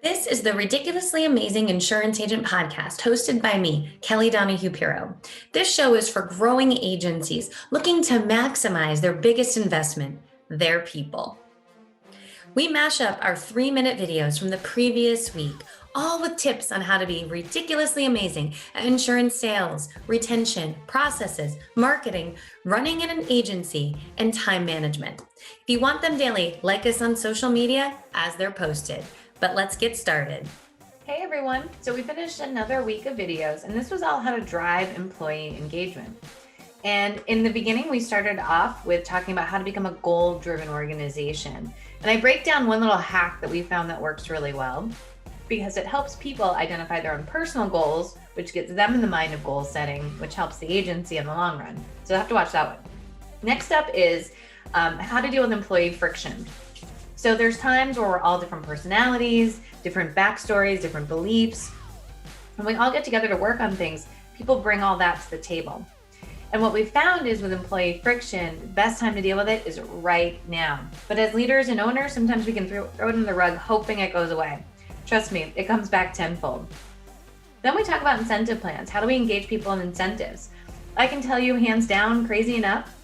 This is the Ridiculously Amazing Insurance Agent podcast hosted by me, Kelly Donahue-Piro. This show is for growing agencies looking to maximize their biggest investment, their people. We mash up our 3-minute videos from the previous week, all with tips on how to be ridiculously amazing at insurance sales, retention, processes, marketing, running in an agency, and time management. If you want them daily, like us on social media as they're posted. But let's get started. Hey everyone, so we finished another week of videos, and this was all how to drive employee engagement. And in the beginning, we started off with talking about how to become a goal-driven organization. And I break down one little hack that we found that works really well because it helps people identify their own personal goals, which gets them in the mind of goal setting, which helps the agency in the long run. So you'll have to watch that one. Next up is how to deal with employee friction. So there's times where we're all different personalities, different backstories, different beliefs. When we all get together to work on things, people bring all that to the table. And what we found is with employee friction, the best time to deal with it is right now. But as leaders and owners, sometimes we can throw it under the rug hoping it goes away. Trust me, it comes back tenfold. Then we talk about incentive plans. How do we engage people in incentives? I can tell you hands down, crazy enough,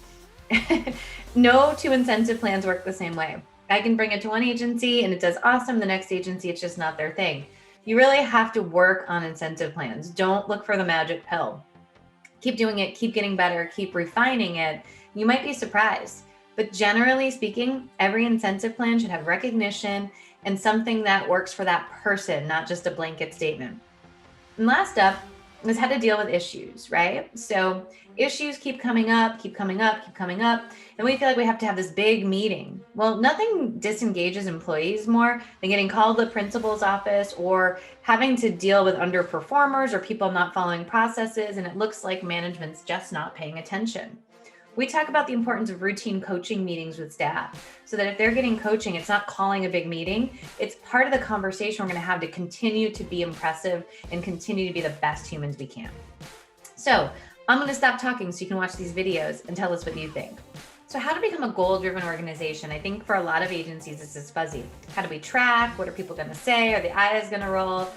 no two incentive plans work the same way. I can bring it to one agency and it does awesome. The next agency, it's just not their thing. You really have to work on incentive plans. Don't look for the magic pill. Keep doing it, keep getting better, keep refining it. You might be surprised. But generally speaking, every incentive plan should have recognition and something that works for that person, not just a blanket statement. And last up is how to deal with issues, right? So issues keep coming up, keep coming up, keep coming up. And we feel like we have to have this big meeting. Well, nothing disengages employees more than getting called to the principal's office or having to deal with underperformers or people not following processes. And it looks like management's just not paying attention. We talk about the importance of routine coaching meetings with staff so that if they're getting coaching, it's not calling a big meeting. It's part of the conversation we're going to have to continue to be impressive and continue to be the best humans we can. So I'm going to stop talking so you can watch these videos and tell us what you think. So how to become a goal-driven organization? I think for a lot of agencies, this is fuzzy. How do we track? What are people going to say? Are the eyes going to roll?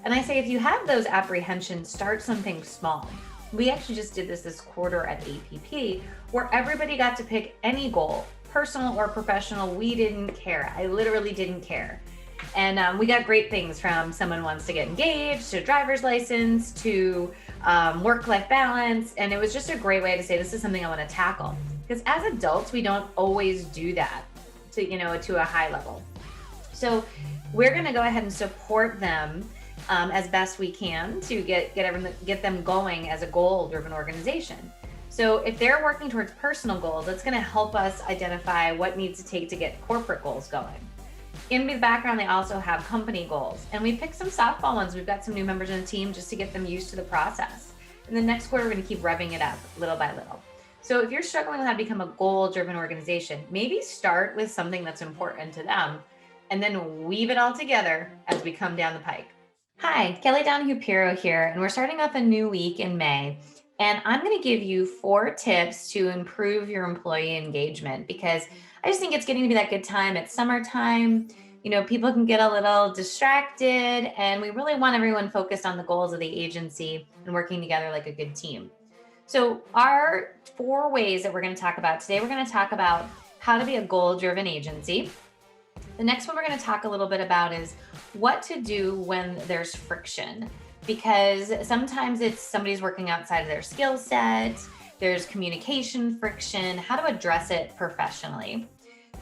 And I say, if you have those apprehensions, start something small. We actually just did this quarter at APP where everybody got to pick any goal, personal or professional. We didn't care. I literally didn't care. And we got great things from someone wants to get engaged, to driver's license, to work-life balance. And it was just a great way to say, this is something I want to tackle. Because as adults, we don't always do that to a high level. So we're going to go ahead and support them as best we can to get them going as a goal-driven organization. So if they're working towards personal goals, that's going to help us identify what needs to take to get corporate goals going. In the background, they also have company goals. And we picked some softball ones. We've got some new members on the team just to get them used to the process. And the next quarter, we're going to keep revving it up little by little. So if you're struggling with how to become a goal-driven organization, maybe start with something that's important to them and then weave it all together as we come down the pike. Hi, Kelly Donahue-Piro here, and we're starting off a new week in May. And I'm going to give you 4 tips to improve your employee engagement because I just think it's getting to be that good time. It's summertime. People can get a little distracted, and we really want everyone focused on the goals of the agency and working together like a good team. So our 4 ways that we're going to talk about today, we're going to talk about how to be a goal-driven agency. The next one we're going to talk a little bit about is what to do when there's friction, because sometimes it's somebody's working outside of their skill set, there's communication friction, how to address it professionally.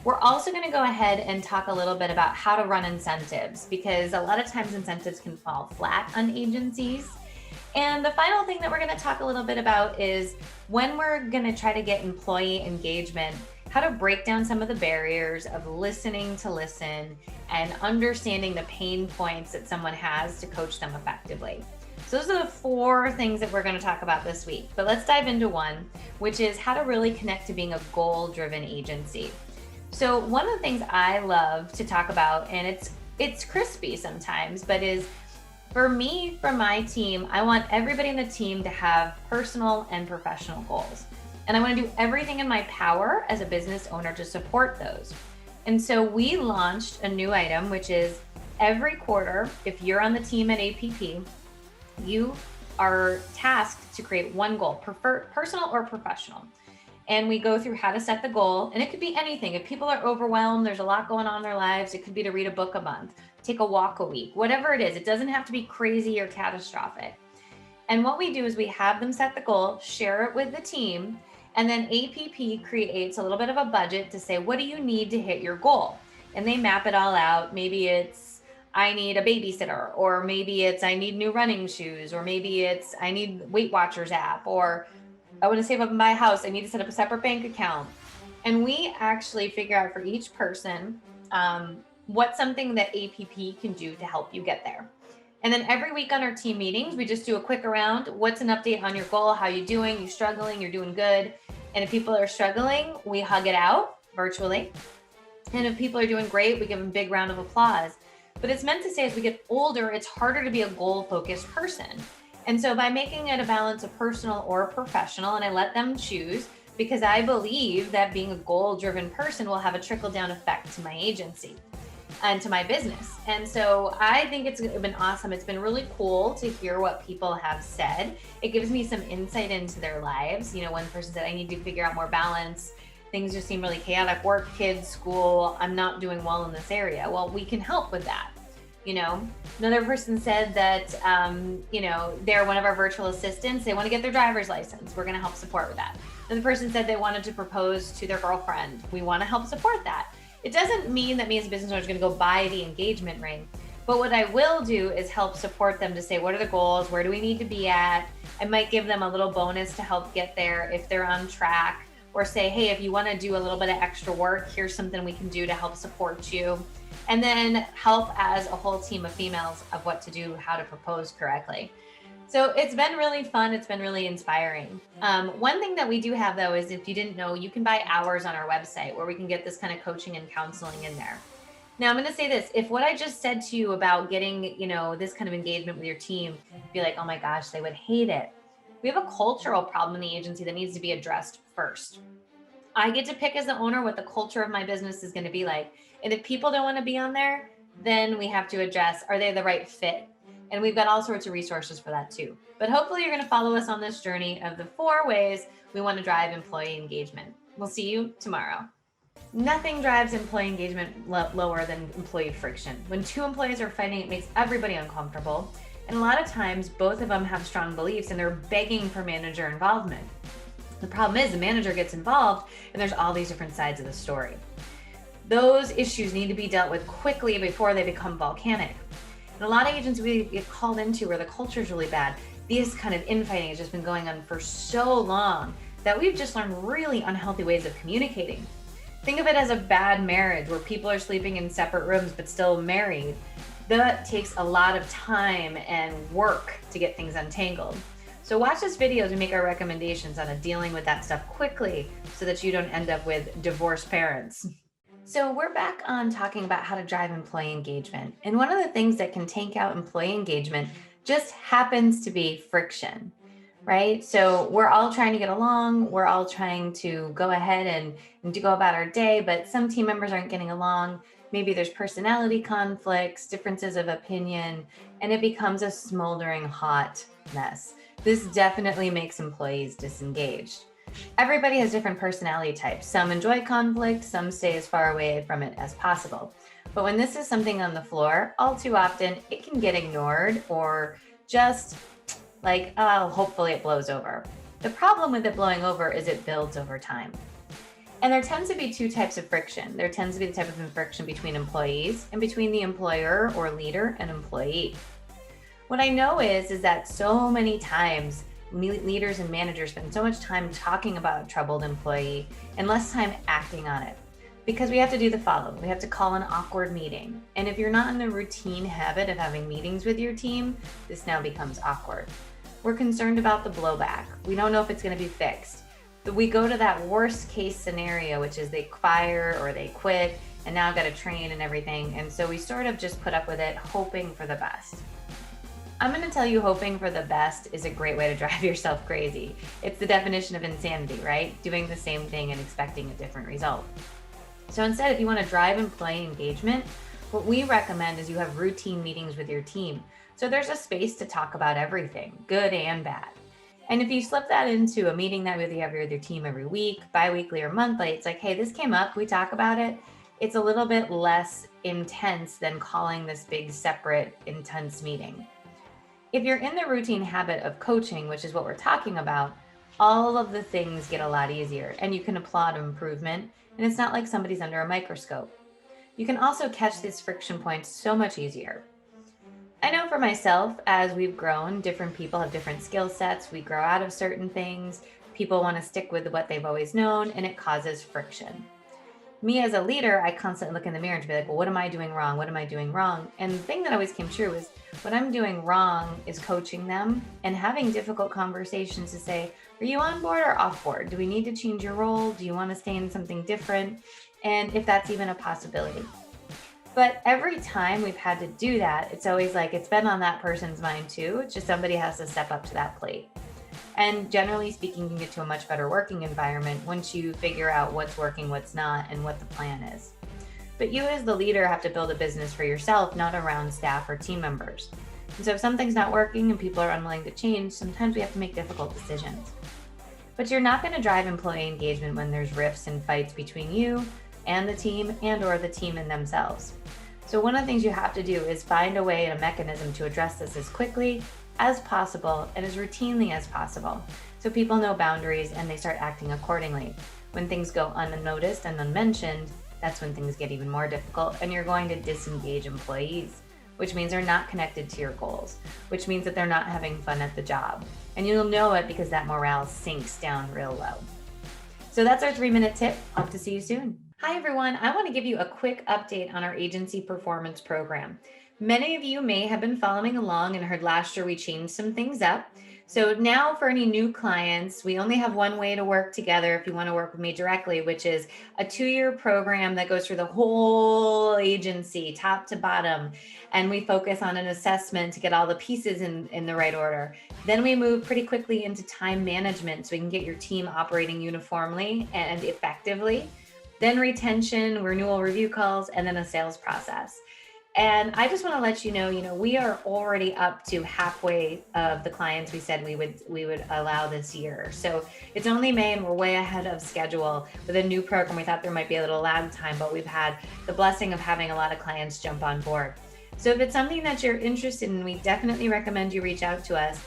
We're also going to go ahead and talk a little bit about how to run incentives, because a lot of times incentives can fall flat on agencies. And the final thing that we're going to talk a little bit about is when we're going to try to get employee engagement, how to break down some of the barriers of listening to listen and understanding the pain points that someone has to coach them effectively. So those are the 4 things that we're going to talk about this week. But let's dive into one, which is how to really connect to being a goal-driven agency. So one of the things I love to talk about, and it's crispy sometimes, but is for me, for my team, I want everybody in the team to have personal and professional goals. And I want to do everything in my power as a business owner to support those. And so we launched a new item, which is Every quarter, if you're on the team at APP, you are tasked to create one goal, personal or professional. And we go through how to set the goal. And it could be anything. If people are overwhelmed, there's a lot going on in their lives. It could be to read a book a month, take a walk a week, whatever it is. It doesn't have to be crazy or catastrophic. And what we do is we have them set the goal, share it with the team, and then APP creates a little bit of a budget to say, what do you need to hit your goal? And they map it all out. Maybe it's, I need a babysitter, or maybe it's, I need new running shoes, or maybe it's, I need Weight Watchers app, or I want to save up in my house, I need to set up a separate bank account. And we actually figure out for each person what's something that APP can do to help you get there. And then every week on our team meetings, we just do a quick around. What's an update on your goal? How you doing? You struggling? You're doing good? And if people are struggling, we hug it out virtually. And if people are doing great, we give them a big round of applause. But it's meant to say as we get older, it's harder to be a goal-focused person. And so by making it a balance of personal or professional, and I let them choose, because I believe that being a goal-driven person will have a trickle-down effect to my agency and to my business. And so I think it's been awesome. It's been really cool to hear what people have said. It gives me some insight into their lives. You know, one person said, I need to figure out more balance. Things just seem really chaotic. Work, kids, school. I'm not doing well in this area. Well, we can help with that. You know, another person said that, you know, they're one of our virtual assistants. They want to get their driver's license. We're going to help support with that. Another person said they wanted to propose to their girlfriend. We want to help support that. It doesn't mean that me as a business owner is going to go buy the engagement ring. But what I will do is help support them to say, what are the goals? Where do we need to be at? I might give them a little bonus to help get there if they're on track, or say, hey, if you want to do a little bit of extra work, here's something we can do to help support you. And then help as a whole team of females of what to do, how to propose correctly. So it's been really fun. It's been really inspiring. One thing that we do have though, is if you didn't know, you can buy hours on our website where we can get this kind of coaching and counseling in there. Now I'm going to say this, if what I just said to you about getting, you know, this kind of engagement with your team, be like, oh my gosh, they would hate it. We have a cultural problem in the agency that needs to be addressed first. I get to pick as the owner what the culture of my business is going to be like. And if people don't want to be on there, then we have to address, are they the right fit? And we've got all sorts of resources for that too. But hopefully you're going to follow us on this journey of the 4 ways we want to drive employee engagement. We'll see you tomorrow. Nothing drives employee engagement lower than employee friction. When 2 employees are fighting, it makes everybody uncomfortable. And a lot of times both of them have strong beliefs and they're begging for manager involvement. The problem is the manager gets involved and there's all these different sides of the story. Those issues need to be dealt with quickly before they become volcanic. And a lot of agents we get called into where the culture is really bad, this kind of infighting has just been going on for so long that we've just learned really unhealthy ways of communicating. Think of it as a bad marriage where people are sleeping in separate rooms but still married. That takes a lot of time and work to get things untangled. So watch this video as we make our recommendations on dealing with that stuff quickly so that you don't end up with divorced parents. So we're back on talking about how to drive employee engagement. And one of the things that can tank out employee engagement just happens to be friction, right? So we're all trying to get along. We're all trying to go ahead and to go about our day, but some team members aren't getting along. Maybe there's personality conflicts, differences of opinion, and it becomes a smoldering hot mess. This definitely makes employees disengaged. Everybody has different personality types. Some enjoy conflict, some stay as far away from it as possible. But when this is something on the floor, all too often it can get ignored or just like, oh, hopefully it blows over. The problem with it blowing over is it builds over time. And there tends to be 2 types of friction. There tends to be the type of friction between employees and between the employer or leader and employee. What I know is that so many times leaders and managers spend so much time talking about a troubled employee and less time acting on it. Because we have to do the following. We have to call an awkward meeting. And if you're not in the routine habit of having meetings with your team, this now becomes awkward. We're concerned about the blowback. We don't know if it's going to be fixed. But we go to that worst case scenario, which is they fire or they quit and now got to train and everything. And so we sort of just put up with it, hoping for the best. I'm going to tell you hoping for the best is a great way to drive yourself crazy. It's the definition of insanity, right? Doing the same thing and expecting a different result. So instead, if you want to drive employee engagement, What we recommend is you have routine meetings with your team. So there's a space to talk about everything, good and bad. And if you slip that into a meeting that you have with your team every week, bi-weekly or monthly, it's like, hey, this came up, we talk about it. It's a little bit less intense than calling this big separate intense meeting. If you're in the routine habit of coaching, which is what we're talking about, all of the things get a lot easier and you can applaud improvement. And it's not like somebody's under a microscope. You can also catch these friction points so much easier. I know for myself, as we've grown, different people have different skill sets. We grow out of certain things. People want to stick with what they've always known, and it causes friction. Me as a leader, I constantly look in the mirror to be like, well, what am I doing wrong? What am I doing wrong? And the thing that always came true was what I'm doing wrong is coaching them and having difficult conversations to say, are you on board or off board? Do we need to change your role? Do you want to stay in something different? And if that's even a possibility. But every time we've had to do that, it's always like it's been on that person's mind too. It's just somebody has to step up to that plate. And generally speaking, you can get to a much better working environment once you figure out what's working, what's not, and what the plan is. But you as the leader have to build a business for yourself, not around staff or team members. And so if something's not working and people are unwilling to change, sometimes we have to make difficult decisions. But you're not going to drive employee engagement when there's rifts and fights between you and the team or the team and themselves. So one of the things you have to do is find a way and a mechanism to address this as quickly as possible and as routinely as possible, so people know boundaries and they start acting accordingly. When things go unnoticed and unmentioned, that's when things get even more difficult, and you're going to disengage employees, which means they're not connected to your goals, which means that they're not having fun at the job. And you'll know it because that morale sinks down real low. So that's our 3-minute tip. Hope to see you soon. Hi, everyone. I want to give you a quick update on our agency performance program. Many of you may have been following along and heard last year we changed some things up. So now for any new clients, we only have one way to work together if you want to work with me directly, which is a 2-year program that goes through the whole agency, top to bottom. And we focus on an assessment to get all the pieces in the right order. Then we move pretty quickly into time management so we can get your team operating uniformly and effectively. Then retention, renewal review calls, and then a sales process. And I just want to let you know, we are already up to halfway of the clients we said we would allow this year. So it's only May and we're way ahead of schedule with a new program. We thought there might be a little lag time, but we've had the blessing of having a lot of clients jump on board. So if it's something that you're interested in, we definitely recommend you reach out to us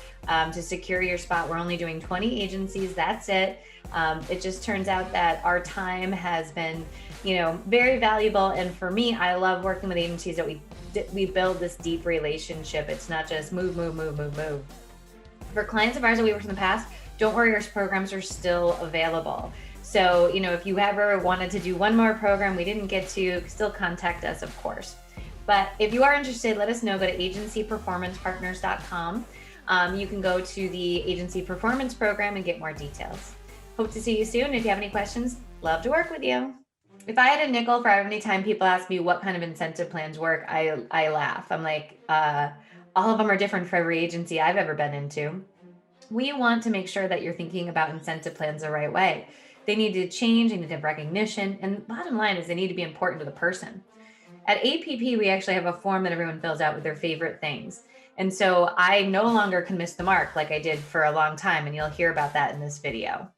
to secure your spot. We're only doing 20 agencies. That's it. It just turns out that our time has been, very valuable. And for me, I love working with agencies that we build this deep relationship. It's not just move. For clients of ours that we worked in the past, don't worry, our programs are still available. So, if you ever wanted to do one more program we didn't get to, still contact us, of course. But if you are interested, let us know. Go to agencyperformancepartners.com. You can go to the agency performance program and get more details. Hope to see you soon. If you have any questions, love to work with you. If I had a nickel for every time people ask me what kind of incentive plans work, I laugh. I'm like, all of them are different for every agency I've ever been into. We want to make sure that you're thinking about incentive plans the right way. They need to change, they need to have recognition, and the bottom line is they need to be important to the person. At APP, we actually have a form that everyone fills out with their favorite things. And so I no longer can miss the mark like I did for a long time, and you'll hear about that in this video.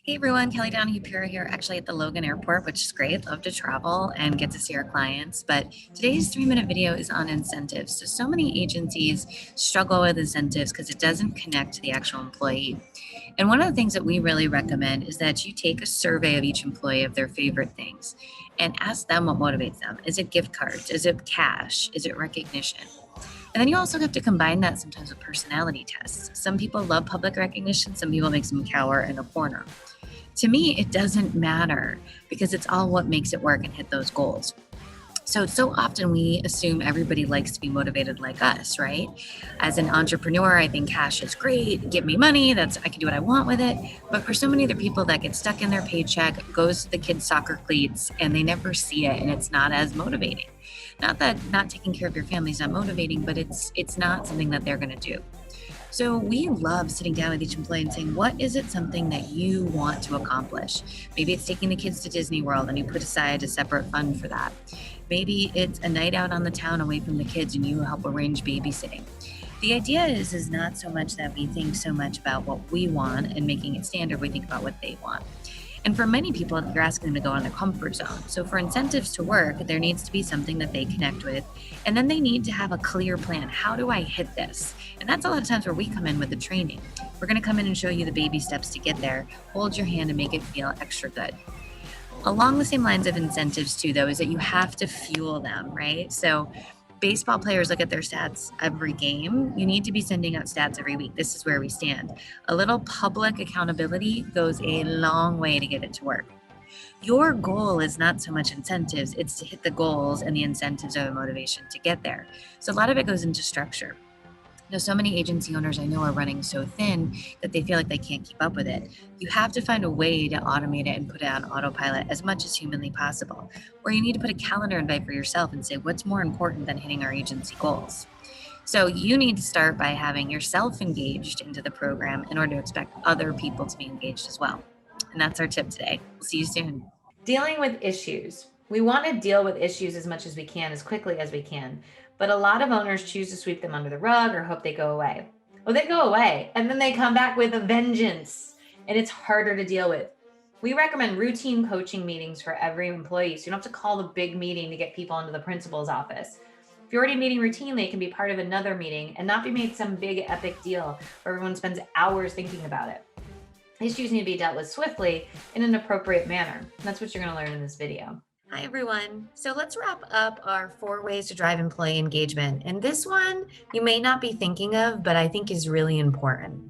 Hey everyone, Kelly Donahue-Piro here, actually at the Logan Airport, which is great. Love to travel and get to see our clients. But today's 3-minute video is on incentives. So many agencies struggle with incentives because it doesn't connect to the actual employee. And one of the things that we really recommend is that you take a survey of each employee of their favorite things and ask them what motivates them. Is it gift cards? Is it cash? Is it recognition? And then you also have to combine that sometimes with personality tests. Some people love public recognition. Some people makes them cower in a corner. To me, it doesn't matter because it's all what makes it work and hit those goals. So often we assume everybody likes to be motivated like us, right? As an entrepreneur, I think cash is great. Give me money. I can do what I want with it. But for so many other people that get stuck in their paycheck, goes to the kids' soccer cleats, and they never see it, and it's not as motivating. Not that not taking care of your family is not motivating, but it's not something that they're going to do. So we love sitting down with each employee and saying, what is it something that you want to accomplish? Maybe it's taking the kids to Disney World and you put aside a separate fund for that. Maybe it's a night out on the town away from the kids and you help arrange babysitting. The idea is not so much that we think so much about what we want and making it standard, we think about what they want. And for many people, you're asking them to go on their comfort zone. So for incentives to work, there needs to be something that they connect with. And then they need to have a clear plan. How do I hit this? And that's a lot of times where we come in with the training. We're going to come in and show you the baby steps to get there, hold your hand and make it feel extra good. Along the same lines of incentives too, though, is that you have to fuel them, right? So baseball players look at their stats every game. You need to be sending out stats every week. This is where we stand. A little public accountability goes a long way to get it to work. Your goal is not so much incentives, it's to hit the goals, and the incentives are the motivation to get there. So a lot of it goes into structure. So many agency owners I know are running so thin that they feel like they can't keep up with it. You have to find a way to automate it and put it on autopilot as much as humanly possible. Or you need to put a calendar invite for yourself and say, what's more important than hitting our agency goals? So you need to start by having yourself engaged into the program in order to expect other people to be engaged as well. And that's our tip today. We'll see you soon. Dealing with issues. We want to deal with issues as much as we can, as quickly as we can. But a lot of owners choose to sweep them under the rug or hope they go away. Well, they go away and then they come back with a vengeance, and it's harder to deal with. We recommend routine coaching meetings for every employee, so you don't have to call the big meeting to get people into the principal's office. If you're already meeting routinely, it can be part of another meeting and not be made some big epic deal where everyone spends hours thinking about it. Issues need to be dealt with swiftly in an appropriate manner. And that's what you're going to learn in this video. Hi, everyone. So let's wrap up our 4 ways to drive employee engagement. And this one you may not be thinking of, but I think is really important.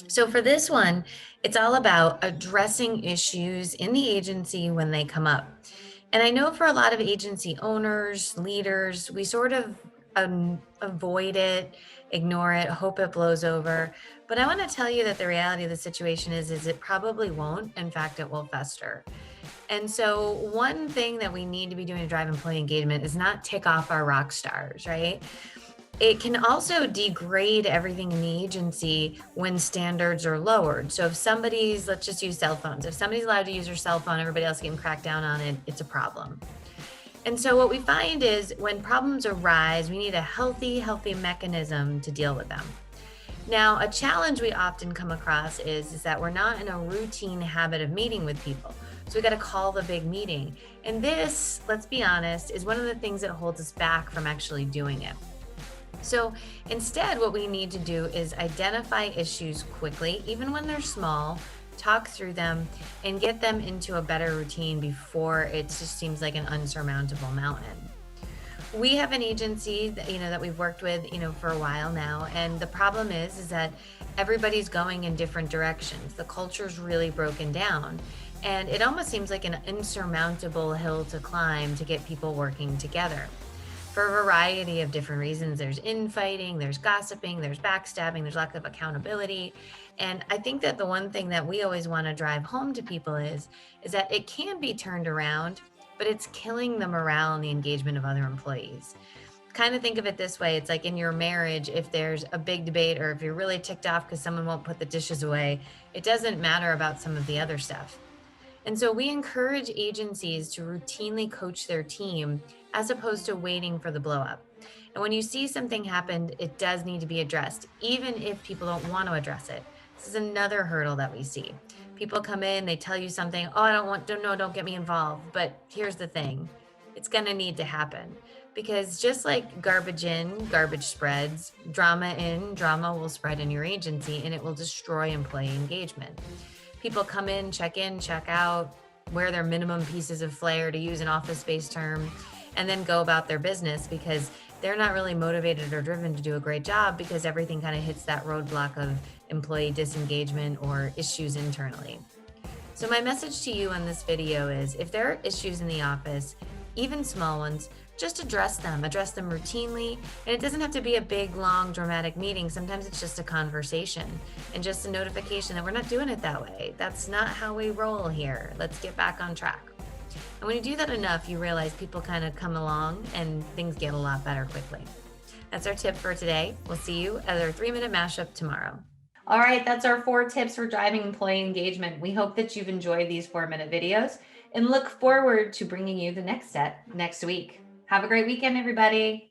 So for this one, it's all about addressing issues in the agency when they come up. And I know for a lot of agency owners, leaders, we sort of avoid it, ignore it, hope it blows over. But I want to tell you that the reality of the situation is it probably won't. In fact, it will fester. And so one thing that we need to be doing to drive employee engagement is not tick off our rock stars, right? It can also degrade everything in the agency when standards are lowered. So if somebody's, let's just use cell phones. If somebody's allowed to use their cell phone, everybody else getting cracked down on it, it's a problem. And so what we find is when problems arise, we need a healthy mechanism to deal with them. Now, a challenge we often come across is that we're not in a routine habit of meeting with people. So we got to call the big meeting. And this, let's be honest, is one of the things that holds us back from actually doing it. So instead, what we need to do is identify issues quickly, even when they're small, talk through them, and get them into a better routine before it just seems like an unsurmountable mountain. We have an agency that we've worked with, for a while now. And the problem is that everybody's going in different directions. The culture's really broken down. And it almost seems like an insurmountable hill to climb to get people working together. For a variety of different reasons. There's infighting, there's gossiping, there's backstabbing, there's lack of accountability. And I think that the one thing that we always want to drive home to people is that it can be turned around, but it's killing the morale and the engagement of other employees. Kind of think of it this way. It's like in your marriage, if there's a big debate or if you're really ticked off because someone won't put the dishes away, it doesn't matter about some of the other stuff. And so we encourage agencies to routinely coach their team as opposed to waiting for the blow up. And when you see something happen, it does need to be addressed, even if people don't want to address it. This is another hurdle that we see. People come in, they tell you something, don't get me involved. But here's the thing, it's going to need to happen. Because just like garbage in, garbage spreads, drama in, drama will spread in your agency, and it will destroy employee engagement. People come in, check out, wear their minimum pieces of flair, to use an office-based term, and then go about their business because they're not really motivated or driven to do a great job because everything kind of hits that roadblock of employee disengagement or issues internally. So my message to you on this video is if there are issues in the office, even small ones, just address them routinely. And it doesn't have to be a big, long, dramatic meeting. Sometimes it's just a conversation and just a notification that we're not doing it that way. That's not how we roll here. Let's get back on track. And when you do that enough, you realize people kind of come along and things get a lot better quickly. That's our tip for today. We'll see you at our 3-minute mashup tomorrow. All right, that's our 4 tips for driving employee engagement. We hope that you've enjoyed these 4-minute videos and look forward to bringing you the next set next week. Have a great weekend, everybody.